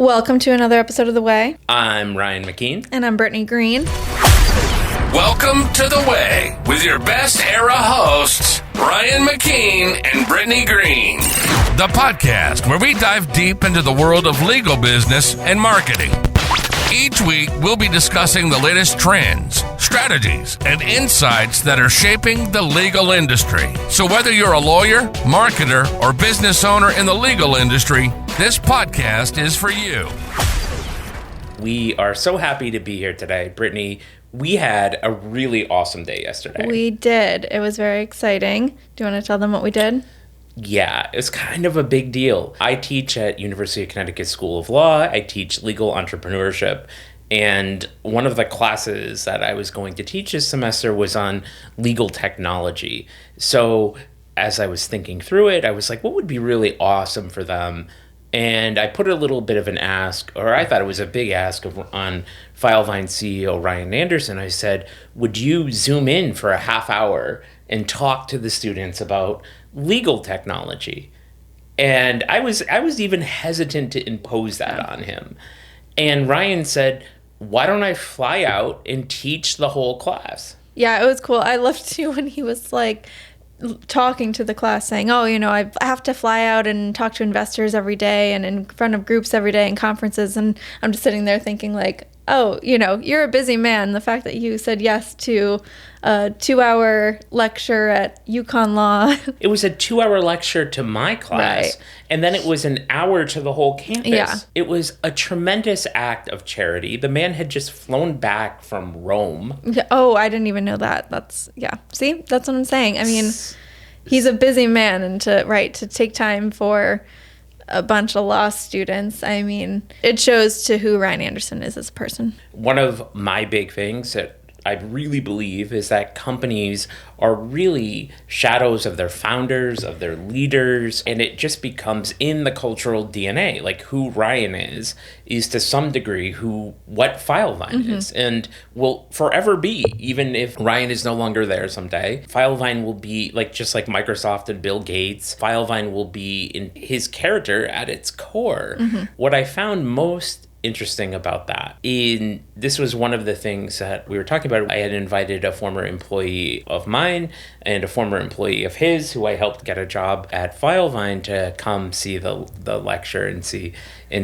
Welcome to another episode of The Way. I'm Ryan McKeen. And I'm Brittany Green. Welcome to The Way with your best era hosts, Ryan McKeen and Brittany Green. The podcast where we dive deep into the world of legal business and marketing. Each week, we'll be discussing the latest trends, strategies, and insights that are shaping the legal industry. So whether you're a lawyer, marketer, or business owner in the legal industry, this podcast is for you. We are so happy to be here today. Brittany, we had a really awesome day yesterday. We did. It was very exciting. Do you want to tell them what we did? Yeah, it's kind of a big deal. I teach at University of Connecticut School of Law. I teach legal entrepreneurship. And one of the classes that I was going to teach this semester was on legal technology. So as I was thinking through it, I was like, what would be really awesome for them? And I put a little bit of an ask, or I thought it was a big ask on Filevine CEO Ryan Anderson. I said, would you zoom in for a half hour and talk to the students about legal technology? And I was even hesitant to impose that on him. And Ryan said, why don't I fly out and teach the whole class? Yeah, it was cool. I loved too when he was like talking to the class saying, oh, you know, I have to fly out and talk to investors every day and in front of groups every day and conferences. And I'm just sitting there thinking like, oh, you know, you're a busy man. The fact that you said yes to a 2-hour lecture at UConn Law. It was a 2-hour lecture to my class, right. And then it was an hour to the whole campus. Yeah. It was a tremendous act of charity. The man had just flown back from Rome. Oh, I didn't even know that. See, that's what I'm saying. I mean, he's a busy man, and to take time for a bunch of law students, I mean, it shows to who Ryan Anderson is as a person. One of my big things that I really believe is that companies are really shadows of their founders, of their leaders, and it just becomes in the cultural DNA. Like who Ryan is to some degree what Filevine is, and will forever be, even if Ryan is no longer there someday. Filevine will be just like Microsoft and Bill Gates. Filevine will be in his character at its core. What I found most interesting about that, this was one of the things that we were talking about. I had invited a former employee of mine and a former employee of his who I helped get a job at Filevine to come see the lecture and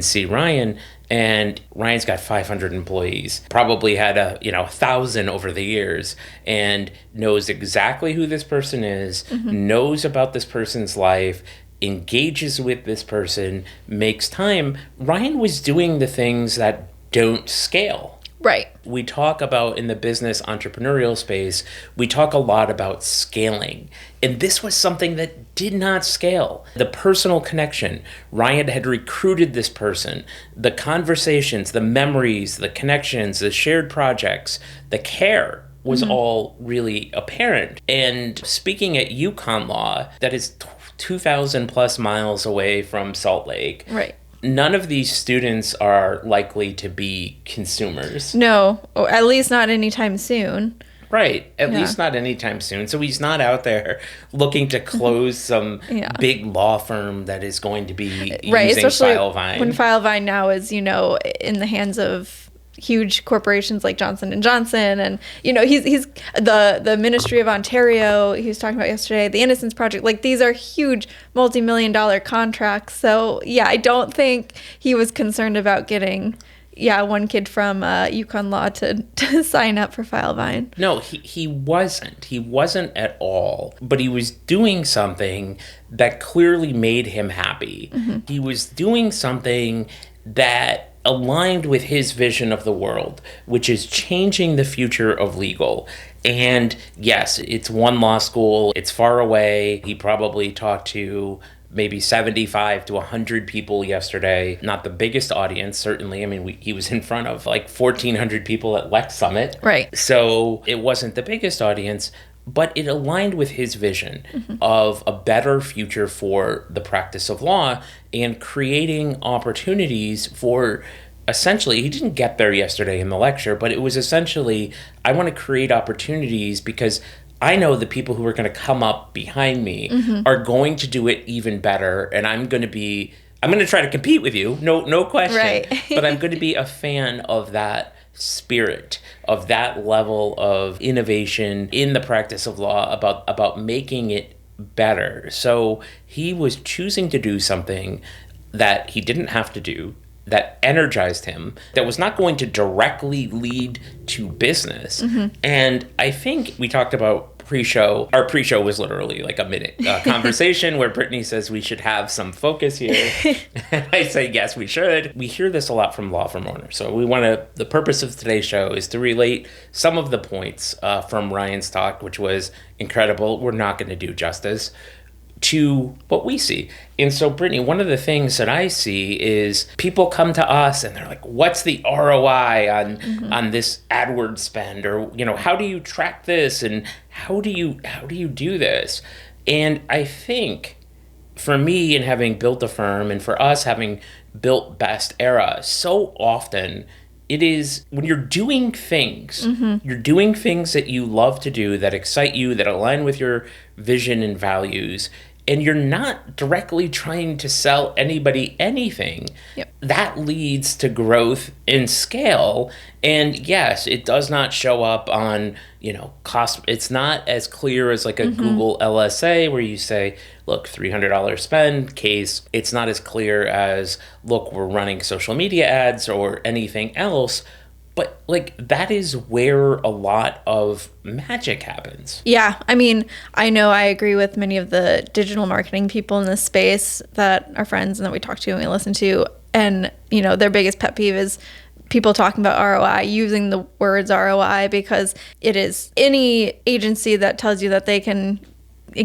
see Ryan. And Ryan's got 500 employees, probably had 1,000 over the years, and knows exactly who this person is, knows about this person's life, engages with this person, makes time. Ryan was doing the things that don't scale. Right. We talk about, in the business entrepreneurial space, we talk a lot about scaling. And this was something that did not scale. The personal connection. Ryan had recruited this person. The conversations, the memories, the connections, the shared projects, the care was all really apparent. And speaking at UConn Law, that is 2,000 plus miles away from Salt Lake. Right. None of these students are likely to be consumers. No, or at least not anytime soon. Right. At least not anytime soon. So he's not out there looking to close some big law firm that is going to be using Filevine. When Filevine now is, in the hands of huge corporations like Johnson & Johnson, and he's the Ministry of Ontario he was talking about yesterday, the Innocence Project, like these are huge multi-million-dollar contracts. So I don't think he was concerned about getting one kid from UConn Law to sign up for Filevine. No, he wasn't at all, but he was doing something that clearly made him happy. He was doing something that aligned with his vision of the world, which is changing the future of legal. And yes, it's one law school, it's far away. He probably talked to maybe 75 to 100 people yesterday. Not the biggest audience, certainly. I mean, he was in front of 1,400 people at Lex Summit. Right. So it wasn't the biggest audience, but it aligned with his vision of a better future for the practice of law and creating opportunities for, essentially, he didn't get there yesterday in the lecture, but it was essentially, I want to create opportunities because I know the people who are going to come up behind me are going to do it even better, and I'm going to be I'm going to try to compete with you, no question. Right. But I'm going to be a fan of that spirit, of that level of innovation in the practice of law, about making it better. So he was choosing to do something that he didn't have to do, that energized him, that was not going to directly lead to business. And I think we talked about pre-show. Our pre-show was literally like a minute conversation where Brittany says we should have some focus here. And I say, yes, we should. We hear this a lot from law firm owners. So the purpose of today's show is to relate some of the points from Ryan's talk, which was incredible. We're not going to do justice to what we see. And so, Brittany, one of the things that I see is people come to us and they're like, what's the ROI on this AdWords spend? Or, how do you track this? And how do you do this? And I think for me, and having built a firm, and for us having built Best Era, so often it is when you're doing things, you're doing things that you love to do, that excite you, that align with your vision and values, and you're not directly trying to sell anybody anything, that leads to growth and scale. And yes, it does not show up on, cost. It's not as clear as like a Google LSA where you say, look, $300 spend case. It's not as clear as, look, we're running social media ads or anything else. But like that is where a lot of magic happens. Yeah. I mean, I know I agree with many of the digital marketing people in this space that are friends and that we talk to and we listen to. And, their biggest pet peeve is people talking about ROI, using the words ROI, because it is any agency that tells you that they can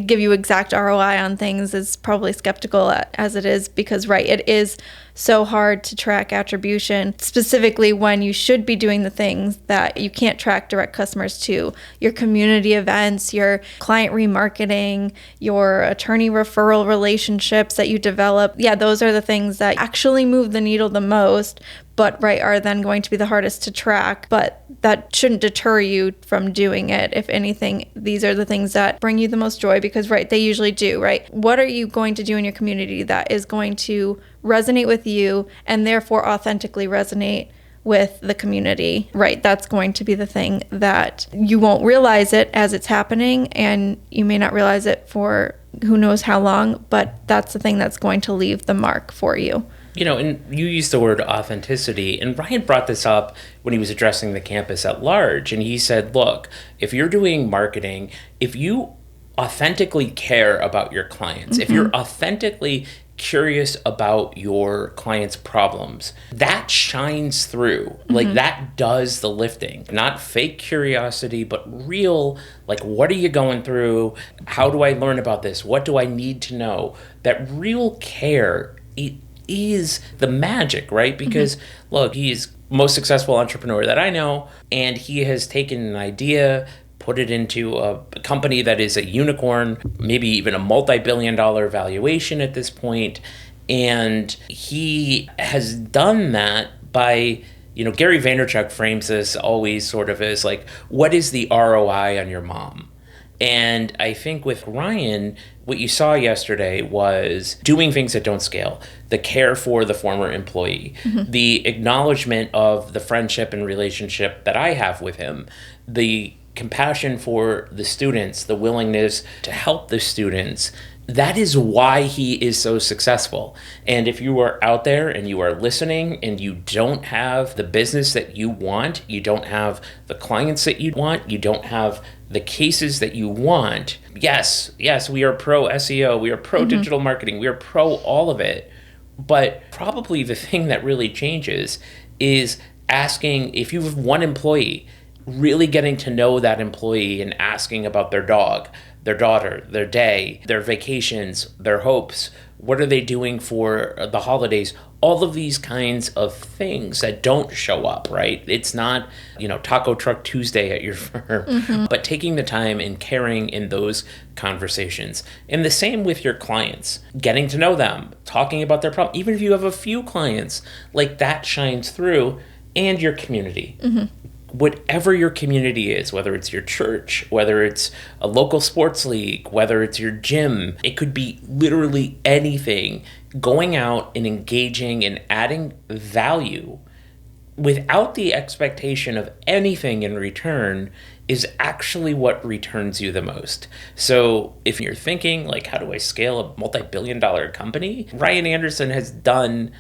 give you exact ROI on things is probably skeptical as it is, because it is so hard to track attribution, specifically when you should be doing the things that you can't track direct customers to. Your community events, your client remarketing, your attorney referral relationships that you develop. Yeah, those are the things that actually move the needle the most, but are then going to be the hardest to track. But that shouldn't deter you from doing it. If anything, these are the things that bring you the most joy, because they usually do, right? What are you going to do in your community that is going to resonate with you and therefore authentically resonate with the community, right? That's going to be the thing that you won't realize it as it's happening, and you may not realize it for who knows how long, but that's the thing that's going to leave the mark for you. And you used the word authenticity, and Ryan brought this up when he was addressing the campus at large, and he said, look, if you're doing marketing, if you authentically care about your clients, if you're authentically curious about your clients' problems, that shines through. Like that does the lifting. Not fake curiosity, but real, like, what are you going through? How do I learn about this? What do I need to know? That real care, it is the magic, right? Because look, he's most successful entrepreneur that I know, and he has taken an idea, put it into a company that is a unicorn, maybe even a multi-billion-dollar valuation at this point. And he has done that by, Gary Vaynerchuk frames this always sort of as like, what is the ROI on your mom? And I think with Ryan, what you saw yesterday was doing things that don't scale, the care for the former employee, the acknowledgement of the friendship and relationship that I have with him, the compassion for the students, the willingness to help the students. That is why he is so successful. And if you are out there and you are listening and you don't have the business that you want, you don't have the clients that you want, you don't have the cases that you want, yes, we are pro SEO, we are pro digital marketing, we are pro all of it. But probably the thing that really changes is asking, if you have one employee, really getting to know that employee and asking about their dog, their daughter, their day, their vacations, their hopes. What are they doing for the holidays? All of these kinds of things that don't show up, right? It's not, Taco Truck Tuesday at your firm, but taking the time and caring in those conversations. And the same with your clients, getting to know them, talking about their problem. Even if you have a few clients, like that shines through, and your community. whatever your community is, whether it's your church, whether it's a local sports league, whether it's your gym, it could be literally anything, going out and engaging and adding value without the expectation of anything in return is actually what returns you the most. So if you're thinking, like, how do I scale a multi-billion-dollar company? Ryan Anderson has done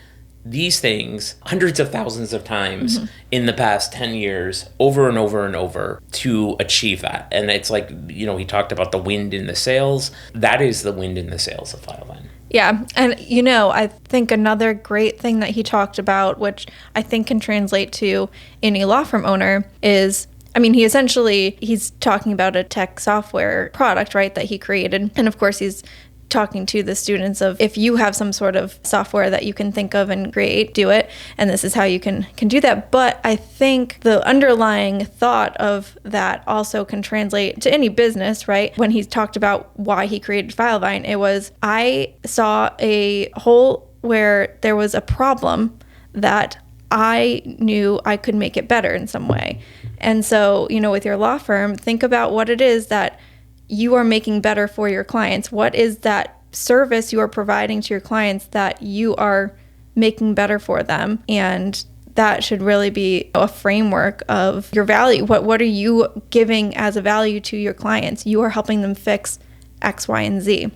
these things hundreds of thousands of times in the past 10 years, over and over and over, to achieve that. And it's like, he talked about the wind in the sails. That is the wind in the sails of Filevine. Yeah. And, I think another great thing that he talked about, which I think can translate to any law firm owner, is, he's talking about a tech software product, right, that he created. And of course, he's talking to the students of, if you have some sort of software that you can think of and create, do it. And this is how you can do that. But I think the underlying thought of that also can translate to any business, right? When he talked about why he created Filevine, it was, I saw a hole where there was a problem that I knew I could make it better in some way. And so, with your law firm, think about what it is that you are making better for your clients. What is that service you are providing to your clients that you are making better for them? And that should really be a framework of your value. What are you giving as a value to your clients? You are helping them fix X, Y, and Z.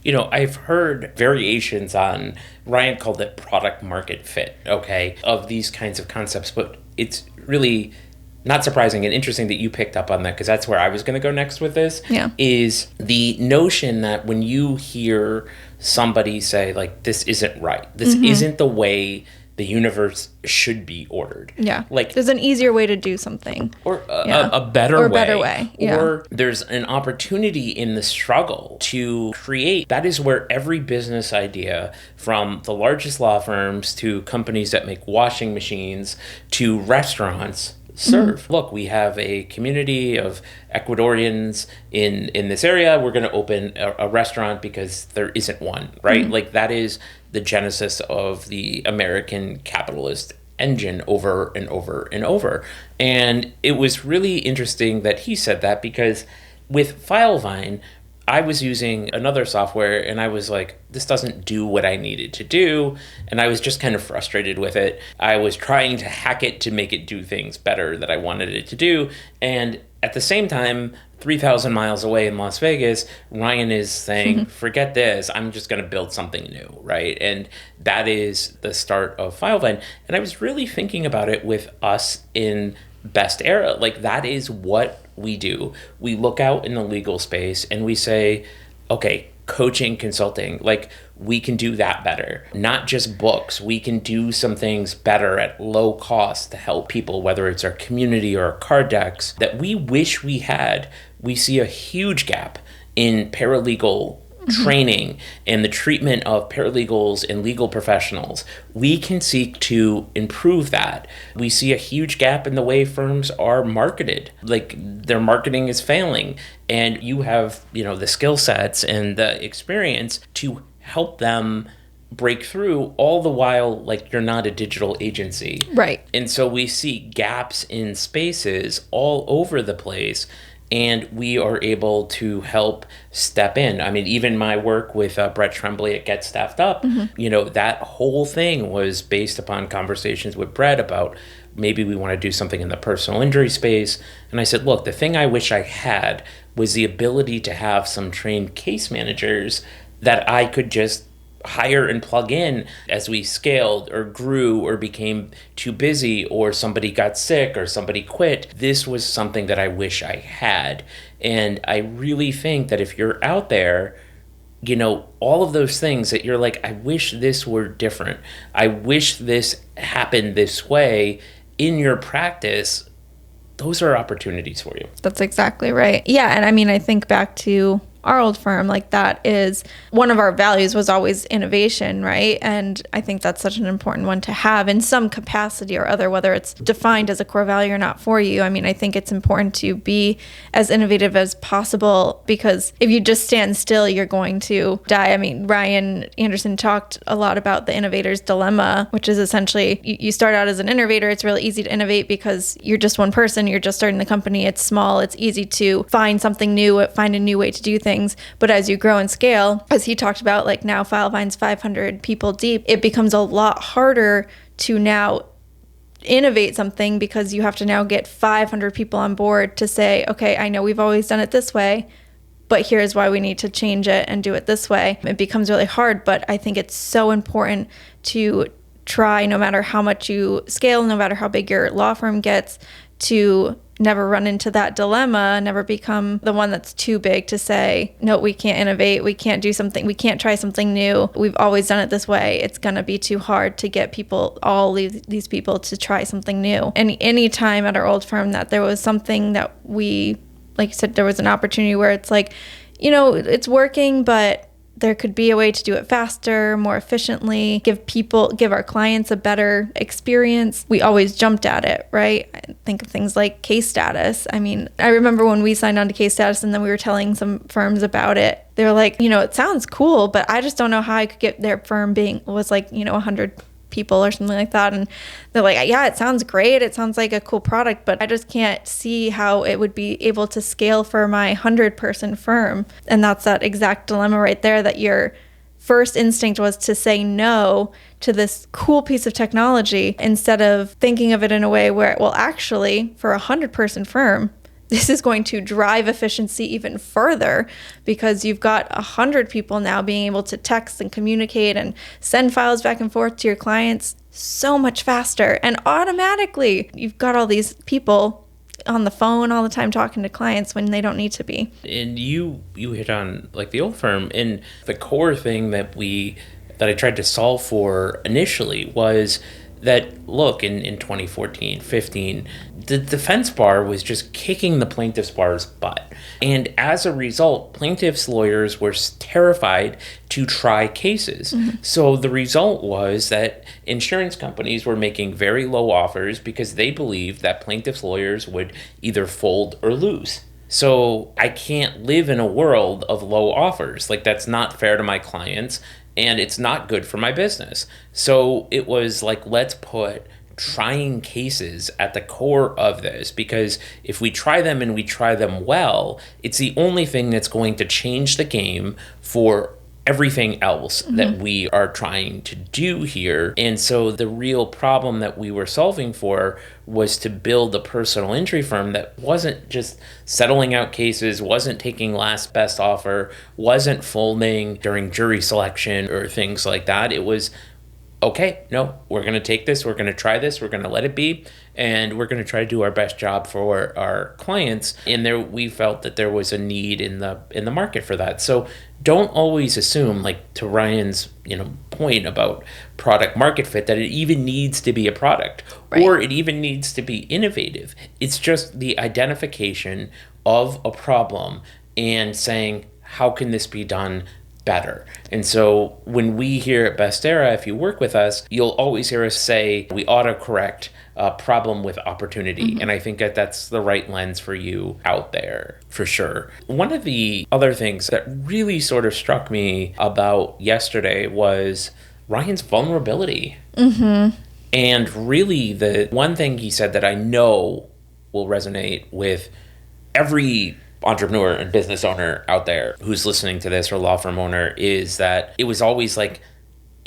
I've heard variations on, Ryan called it product market fit, okay, of these kinds of concepts, but it's really not surprising and interesting that you picked up on that, because that's where I was going to go next with this, is the notion that when you hear somebody say, like, this isn't right, this isn't the way the universe should be ordered. Yeah. Like, there's an easier way to do something. Or a better way. Yeah. Or there's an opportunity in the struggle to create. That is where every business idea, from the largest law firms to companies that make washing machines to restaurants, serve. Look, we have a community of Ecuadorians in this area. We're going to open a restaurant because there isn't one, right? Like, that is the genesis of the American capitalist engine over and over and over. And it was really interesting that he said that, because with Filevine, I was using another software and I was like, this doesn't do what I needed to do. And I was just kind of frustrated with it. I was trying to hack it to make it do things better that I wanted it to do. And at the same time, 3,000 miles away in Las Vegas, Ryan is saying, forget this, I'm just going to build something new, right? And that is the start of Filevine. And I was really thinking about it with us in Best Era. Like, that is what we do. We look out in the legal space and we say, okay, coaching, consulting, like, we can do that better. Not just books. We can do some things better at low cost to help people, whether it's our community or our card decks that we wish we had. We see a huge gap in paralegal training and the treatment of paralegals and legal professionals. We can seek to improve that. We see a huge gap in the way firms are marketed. Like, their marketing is failing, and you have, the skill sets and the experience to help them break through, all the while, like, you're not a digital agency. Right. And so we see gaps in spaces all over the place, and we are able to help step in. I mean, even my work with Brett Tremblay at Get Staffed Up, that whole thing was based upon conversations with Brett about maybe we want to do something in the personal injury space. And I said, look, the thing I wish I had was the ability to have some trained case managers that I could just hire and plug in as we scaled or grew or became too busy or somebody got sick or somebody quit. This was something that I wish I had. And I really think that if you're out there, all of those things that you're like, I wish this were different, I wish this happened this way in your practice, those are opportunities for you. That's exactly right. Yeah. And I think back to our old firm, like that is one of our values was always innovation, right? And I think that's such an important one to have in some capacity or other, whether it's defined as a core value or not for you. I mean, I think it's important to be as innovative as possible, because if you just stand still, you're going to die. I mean, Ryan Anderson talked a lot about the innovator's dilemma, which is essentially you start out as an innovator. It's really easy to innovate because you're just one person. You're just starting the company. It's small. It's easy to find something new, find a new way to do things. But as you grow and scale, as he talked about, like now Filevine's 500 people deep, it becomes a lot harder to now innovate something, because you have to now get 500 people on board to say, okay, I know we've always done it this way, but here's why we need to change it and do it this way. It becomes really hard, but I think it's so important to try, no matter how much you scale, no matter how big your law firm gets, to never run into that dilemma, never become the one that's too big to say, no, we can't innovate, we can't do something, we can't try something new, we've always done it this way. It's going to be too hard to get people, all these people, to try something new. And any time at our old firm that there was something that we, like you said, there was an opportunity where it's like, you know, it's working, but there could be a way to do it faster, more efficiently, give our clients a better experience. We always jumped at it, right? I think of things like case status. I mean, I remember when we signed on to case status and then we were telling some firms about it. They were like, you know, it sounds cool, but I just don't know how I could get their firm was like, you know, 100 people or something like that. And they're like, yeah, it sounds great. It sounds like a cool product, but I just can't see how it would be able to scale for my 100-person firm. And that's that exact dilemma right there, that your first instinct was to say no to this cool piece of technology instead of thinking of it in a way where, well, actually, for a 100-person firm, this is going to drive efficiency even further, because you've got 100 people now being able to text and communicate and send files back and forth to your clients so much faster. And automatically, you've got all these people on the phone all the time talking to clients when they don't need to be. And you hit on like the old firm, and the core thing that I tried to solve for initially was that, look, in 2014, 15, the defense bar was just kicking the plaintiff's bar's butt. And as a result, plaintiffs' lawyers were terrified to try cases. Mm-hmm. So the result was that insurance companies were making very low offers because they believed that plaintiffs' lawyers would either fold or lose. So I can't live in a world of low offers. Like, that's not fair to my clients, and it's not good for my business. So it was like, let's put trying cases at the core of this, because if we try them and we try them well, it's the only thing that's going to change the game for everything else that we are trying to do here. And so the real problem that we were solving for was to build a personal injury firm that wasn't just settling out cases, wasn't taking last best offer, wasn't folding during jury selection or things like that. It was, okay, no, we're going to take this, we're going to try this, we're going to let it be, and we're going to try to do our best job for our clients. And there, we felt that there was a need in the market for that. So don't always assume, like to Ryan's point about product market fit, that it even needs to be a product, right, or it even needs to be innovative. It's just the identification of a problem and saying, how can this be done better? And so when we here at Bestera, if you work with us, you'll always hear us say we autocorrect a problem with opportunity. And I think that that's the right lens for you out there, for sure. One of the other things that really sort of struck me about yesterday was Ryan's vulnerability. And really the one thing he said that I know will resonate with every entrepreneur and business owner out there who's listening to this, or law firm owner, is that it was always like,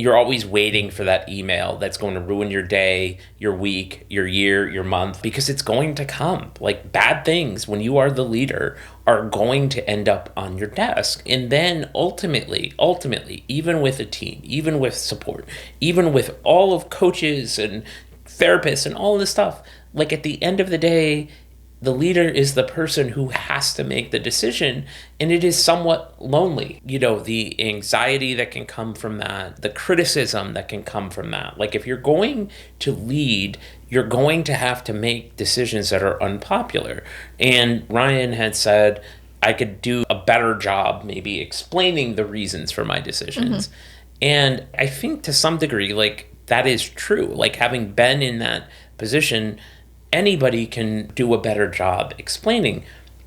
you're always waiting for that email that's going to ruin your day, your week, your year, your month, because it's going to come. Like, bad things, when you are the leader, are going to end up on your desk. And then ultimately, even with a team, even with support, even with all of coaches and therapists and all this stuff, like at the end of the day, the leader is the person who has to make the decision, and it is somewhat lonely. The anxiety that can come from that, the criticism that can come from that. Like, if you're going to lead, you're going to have to make decisions that are unpopular. And Ryan had said, I could do a better job maybe explaining the reasons for my decisions. And I think to some degree, like, that is true. Like, having been in that position, anybody can do a better job explaining.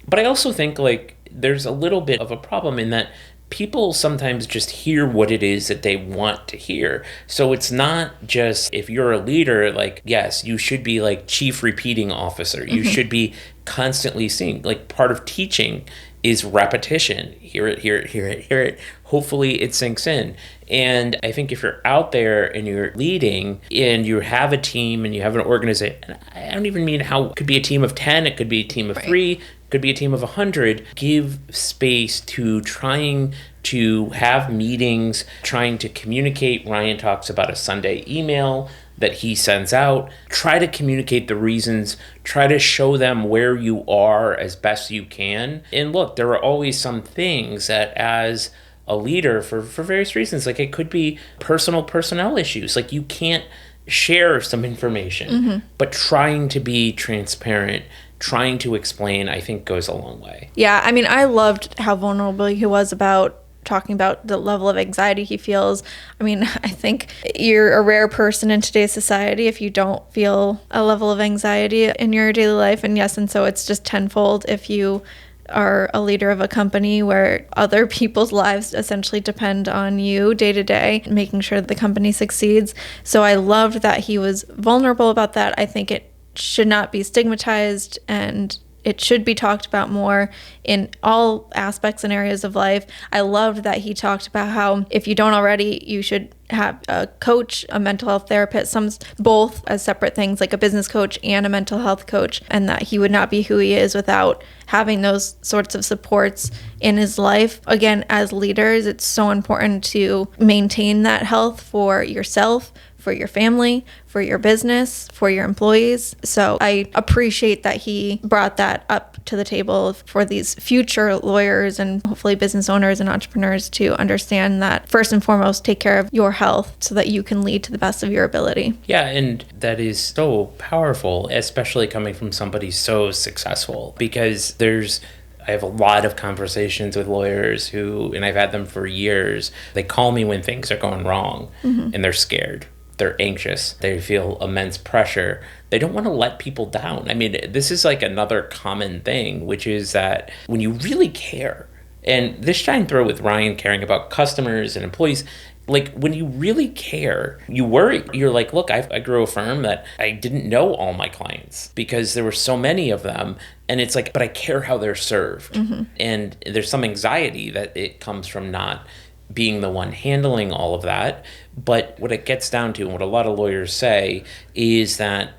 But I also think, like, there's a little bit of a problem in that people sometimes just hear what it is that they want to hear. So it's not just, if you're a leader, like, yes, you should be like chief repeating officer. You should be constantly seeing, like, part of teaching is repetition. Hear it, hear it, hear it, hear it. Hopefully it sinks in. And I think if you're out there and you're leading and you have a team and you have an organization, I don't even mean how it could be a team of 10, it could be a team of 3, could be a team of 100. Give space to trying to have meetings, trying to communicate. Ryan talks about a Sunday email that he sends out. Try to communicate the reasons. Try to show them where you are as best you can. And look, there are always some things that as a leader, for various reasons, like it could be personnel issues. Like you can't share some information, but trying to be transparent, trying to explain, I think goes a long way. Yeah, I mean, I loved how vulnerable he was about talking about the level of anxiety he feels. I mean, I think you're a rare person in today's society if you don't feel a level of anxiety in your daily life. And yes, and so it's just tenfold if you are a leader of a company where other people's lives essentially depend on you day to day, making sure that the company succeeds. So I loved that he was vulnerable about that. I think it should not be stigmatized, and it should be talked about more in all aspects and areas of life. I loved that he talked about how if you don't already, you should have a coach, a mental health therapist, both as separate things, like a business coach and a mental health coach, and that he would not be who he is without having those sorts of supports in his life. Again, as leaders, it's so important to maintain that health for yourself, for your family, for your business, for your employees. So I appreciate that he brought that up to the table for these future lawyers and hopefully business owners and entrepreneurs to understand that first and foremost, take care of your health so that you can lead to the best of your ability. Yeah, and that is so powerful, especially coming from somebody so successful, because I have a lot of conversations with lawyers who, and I've had them for years, they call me when things are going wrong and they're scared. They're anxious. They feel immense pressure. They don't want to let people down. I mean, this is like another common thing, which is that when you really care, and this shine through with Ryan caring about customers and employees, like when you really care, you worry. You're like, look, I grew a firm that I didn't know all my clients because there were so many of them. And it's like, but I care how they're served. And there's some anxiety that it comes from not being the one handling all of that. But what it gets down to, and what a lot of lawyers say, is that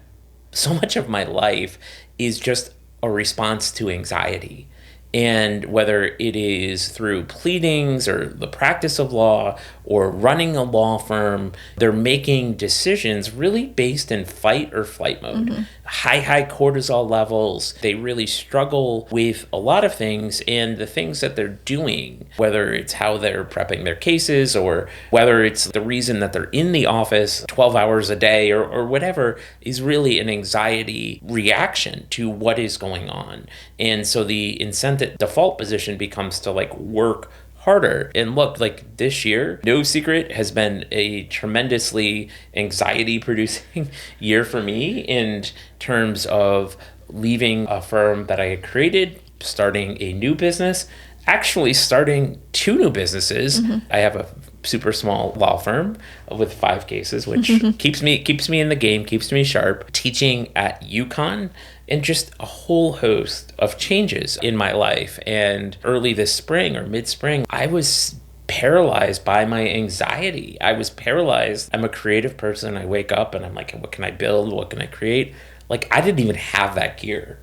so much of my life is just a response to anxiety. And whether it is through pleadings or the practice of law or running a law firm, they're making decisions really based in fight or flight mode. High cortisol levels. They really struggle with a lot of things, and the things that they're doing, whether it's how they're prepping their cases or whether it's the reason that they're in the office 12 hours a day or whatever, is really an anxiety reaction to what is going on. And so the incentive default position becomes to like work harder. And look, like this year, no secret, has been a tremendously anxiety producing year for me in terms of leaving a firm that I had created, starting a new business, actually starting 2 new businesses. I have a super small law firm with 5 cases, which keeps me in the game, keeps me sharp, teaching at UConn, and just a whole host of changes in my life. And early this spring or mid-spring, I was paralyzed by my anxiety. I was paralyzed. I'm a creative person. I wake up and I'm like, what can I build? What can I create? Like, I didn't even have that gear.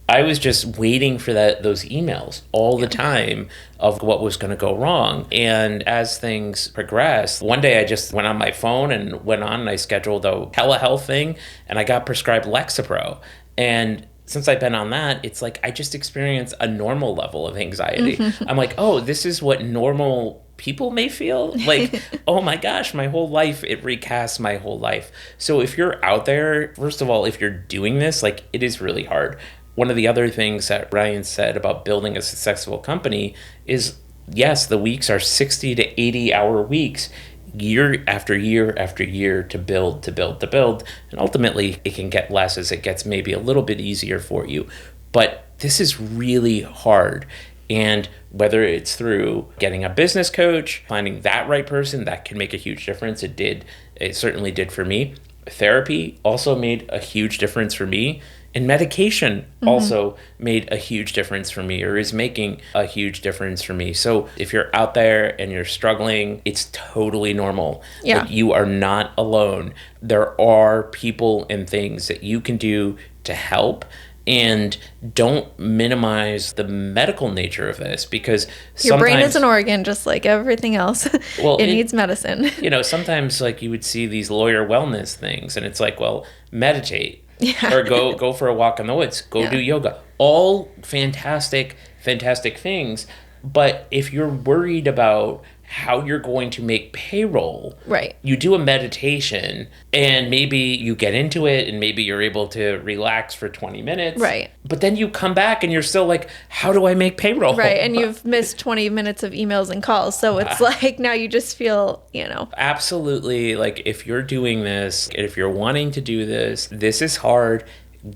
I was just waiting for those emails all the time of what was going to go wrong. And as things progressed, one day I just went on my phone and went on and I scheduled a telehealth thing, and I got prescribed Lexapro. And since I've been on that, it's like I just experienced a normal level of anxiety. I'm like, oh, this is what normal people may feel like. Oh my gosh, my whole life, it recasts my whole life. So if you're out there, first of all, if you're doing this, like, it is really hard. one of the other things that Ryan said about building a successful company is, yes, the weeks are 60 to 80 hour weeks, year after year after year, to build. And ultimately, it can get less as it gets maybe a little bit easier for you. But this is really hard. And whether it's through getting a business coach, finding that right person, that can make a huge difference. It certainly did for me. Therapy also made a huge difference for me. And medication also made a huge difference for me, or is making a huge difference for me. So if you're out there and you're struggling, it's totally normal. Yeah. Like, you are not alone. There are people and things that you can do to help. And don't minimize the medical nature of this, because your brain is an organ just like everything else. Well, it needs medicine. Sometimes like you would see these lawyer wellness things, and it's like, well, meditate. Yeah. Or go for a walk in the woods. Go do yoga. All fantastic things. But if you're worried about how you're going to make payroll, right, you do a meditation, and maybe you get into it, and maybe you're able to relax for 20 minutes. Right. But then you come back and you're still like, how do I make payroll? Right. And you've missed 20 minutes of emails and calls. So it's like now you just feel, Absolutely. Like, if you're doing this, if you're wanting to do this, this is hard.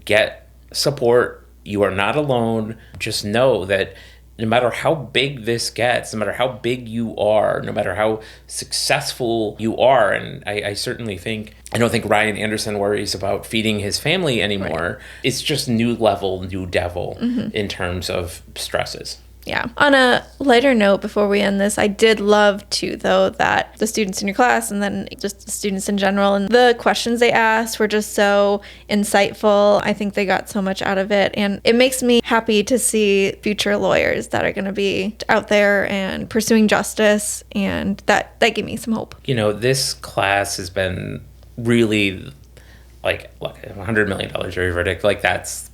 Get support. You are not alone. Just know that no matter how big this gets, no matter how big you are, no matter how successful you are, and I certainly I don't think Ryan Anderson worries about feeding his family anymore. Right. It's just new level, new devil in terms of stresses. Yeah. On a lighter note, before we end this, I did love too, though, that the students in your class, and then just the students in general, and the questions they asked were just so insightful. I think they got so much out of it. And it makes me happy to see future lawyers that are going to be out there and pursuing justice. And that gave me some hope. This class has been really, like, look, $100 million jury verdict. Like, that's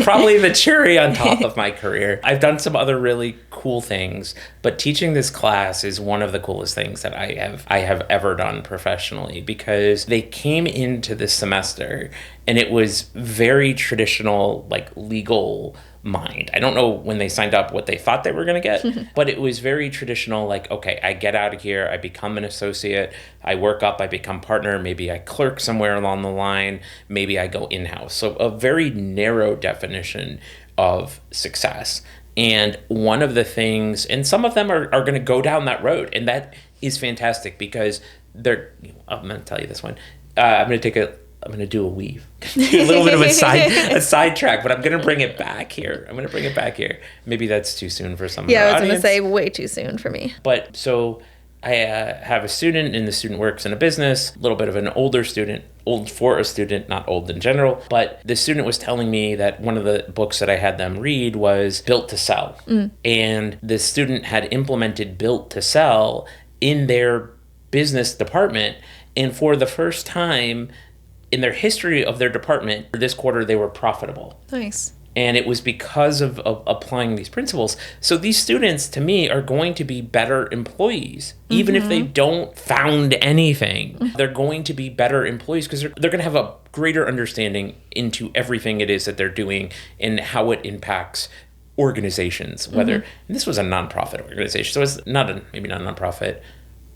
probably the cherry on top of my career. I've done some other really cool things, but teaching this class is one of the coolest things that I have ever done professionally, because they came into this semester and it was very traditional, like, legal mind. I don't know when they signed up what they thought they were going to get, but it was very traditional, like, okay, I get out of here, I become an associate, I work up, I become partner, maybe I clerk somewhere along the line, maybe I go in-house. So a very narrow definition of success. And one of the things, and some of them are going to go down that road, and that is fantastic, because I'm going to tell you this one. I'm going to do a weave, a little bit of a sidetrack, but I'm going to bring it back here. Maybe that's too soon for some of our audience. I was going to say way too soon for me. But so I have a student, and the student works in a business, a little bit of an older student, old for a student, not old in general. But the student was telling me that one of the books that I had them read was Built to Sell. And the student had implemented Built to Sell in their business department. And for the first time in their history of their department, this quarter, they were profitable. Nice. And it was because of applying these principles. So these students, to me, are going to be better employees. Even if they don't found anything, they're going to be better employees, because they're going to have a greater understanding into everything it is that they're doing and how it impacts organizations. Whether, and this was a nonprofit organization, so it's maybe not a nonprofit.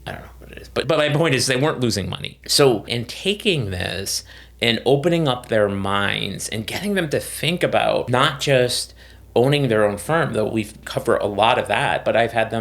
I don't know what it is. But my point is, they weren't losing money. So in taking this and opening up their minds and getting them to think about not just owning their own firm, though we've covered a lot of that, but I've had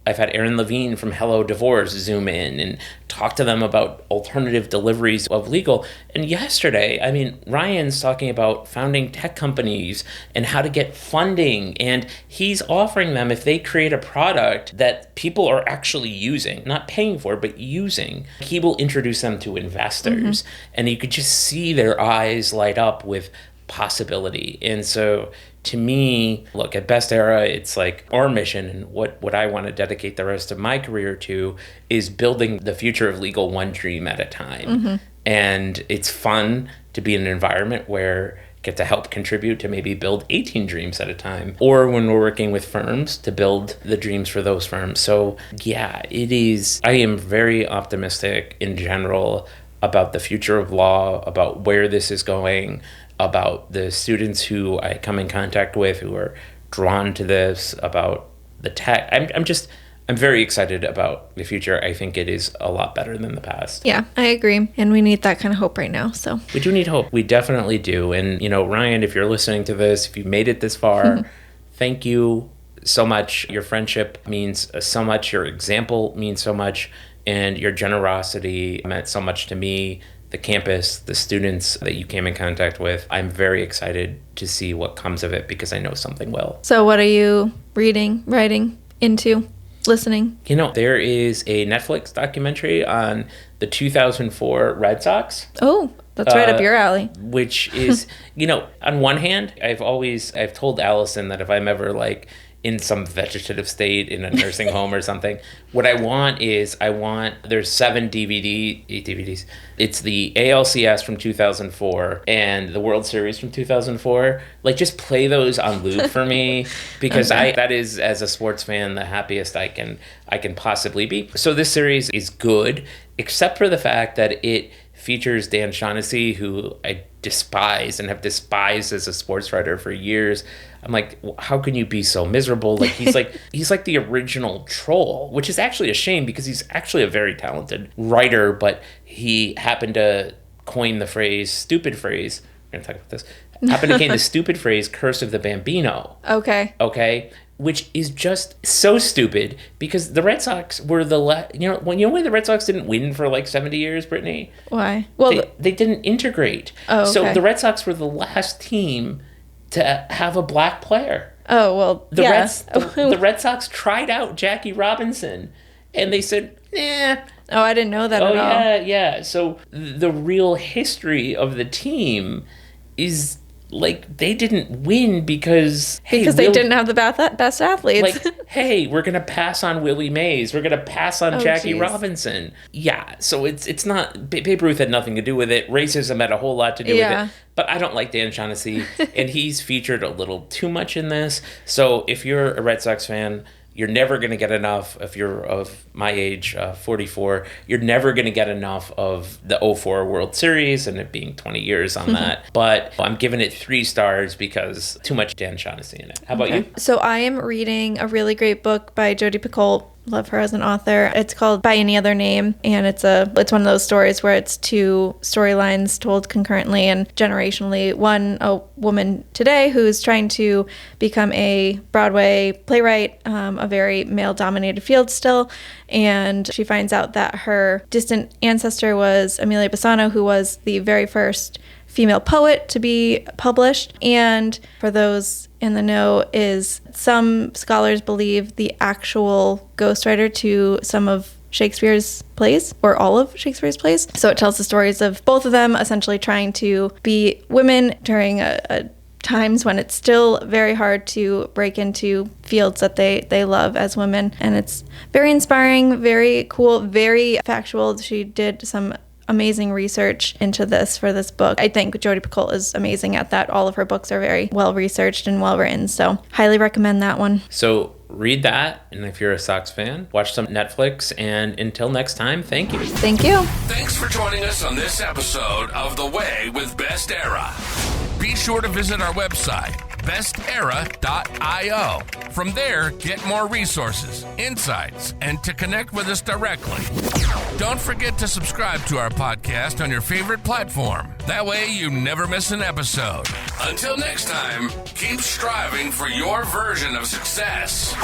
Aaron Levine from Hello Divorce Zoom in and talk to them about alternative deliveries of legal. And yesterday, Ryan's talking about founding tech companies and how to get funding. And he's offering them, if they create a product that people are actually using, not paying for, but using, he will introduce them to investors. And you could just see their eyes light up with possibility. And so to me, look, at Best Era, it's like our mission, and what I want to dedicate the rest of my career to is building the future of legal one dream at a time. And it's fun to be in an environment where I get to help contribute to maybe build 18 dreams at a time, or when we're working with firms to build the dreams for those firms. So yeah, it is. I am very optimistic in general about the future of law, about where this is going, about the students who I come in contact with who are drawn to this, about the tech. I'm very excited about the future. I think it is a lot better than the past. Yeah, I agree. And we need that kind of hope right now. So we do need hope. We definitely do. And, Ryan, if you're listening to this, if you made it this far, thank you so much. Your friendship means so much. Your example means so much. And your generosity meant so much to me, the campus, the students that you came in contact with. I'm very excited to see what comes of it because I know something will. So what are you reading, writing, into, listening? There is a Netflix documentary on the 2004 Red Sox. Oh, that's right up your alley. Which is, on one hand, I've told Allison that if I'm ever in some vegetative state in a nursing home or something, what I want is there's 8 DVDs. It's the ALCS from 2004 and the World Series from 2004. Just play those on loop for me because okay. That is, as a sports fan, the happiest I can possibly be. So this series is good, except for the fact that it features Dan Shaughnessy, who I despise and have despised as a sports writer for years. I'm like, how can you be so miserable? He's like the original troll, which is actually a shame because he's actually a very talented writer, but he happened to coin the stupid phrase, we're going to talk about this, happened to coin the stupid phrase, Curse of the Bambino. Okay? Which is just so stupid because the Red Sox were why the Red Sox didn't win for 70 years, Brittany? Why? Well, they didn't integrate. Oh, okay. So the Red Sox were the last team to have a black player. Oh, well, the Red Sox tried out Jackie Robinson and they said, nah. Oh, I didn't know that at all. Yeah. So the real history of the team is they didn't win because they didn't have the best athletes. Hey, we're gonna pass on Willie Mays. We're gonna pass on Jackie Robinson. Yeah, so it's not. Babe Ruth had nothing to do with it. Racism had a whole lot to do with it. But I don't like Dan Shaughnessy, and he's featured a little too much in this. So if you're a Red Sox fan, you're never going to get enough. If you're of my age, 44, you're never going to get enough of the 04 World Series and it being 20 years on that. But I'm giving it 3 stars because too much Dan Shaughnessy in it. How about you? So I am reading a really great book by Jodi Picoult. Love her as an author. It's called By Any Other Name, and it's one of those stories where it's 2 storylines told concurrently and generationally. One, a woman today who's trying to become a Broadway playwright, a very male-dominated field still, and she finds out that her distant ancestor was Amelia Bassano, who was the very first female poet to be published. And for those in the know, is some scholars believe the actual ghostwriter to some of Shakespeare's plays, or all of Shakespeare's plays. So it tells the stories of both of them essentially trying to be women during a times when it's still very hard to break into fields that they love as women. And it's very inspiring, very cool, very factual. She did some amazing research into this for this book. I think Jodi Picoult is amazing at that. All of her books are very well researched and well written, so highly recommend that one. So read that, and if you're a Sox fan, watch some Netflix, and until next time, thank you. Thank you. Thanks for joining us on this episode of The Way with Best Era. Be sure to visit our website, bestera.io. From there, get more resources, insights, and to connect with us directly. Don't forget to subscribe to our podcast on your favorite platform. That way you never miss an episode. Until next time, keep striving for your version of success.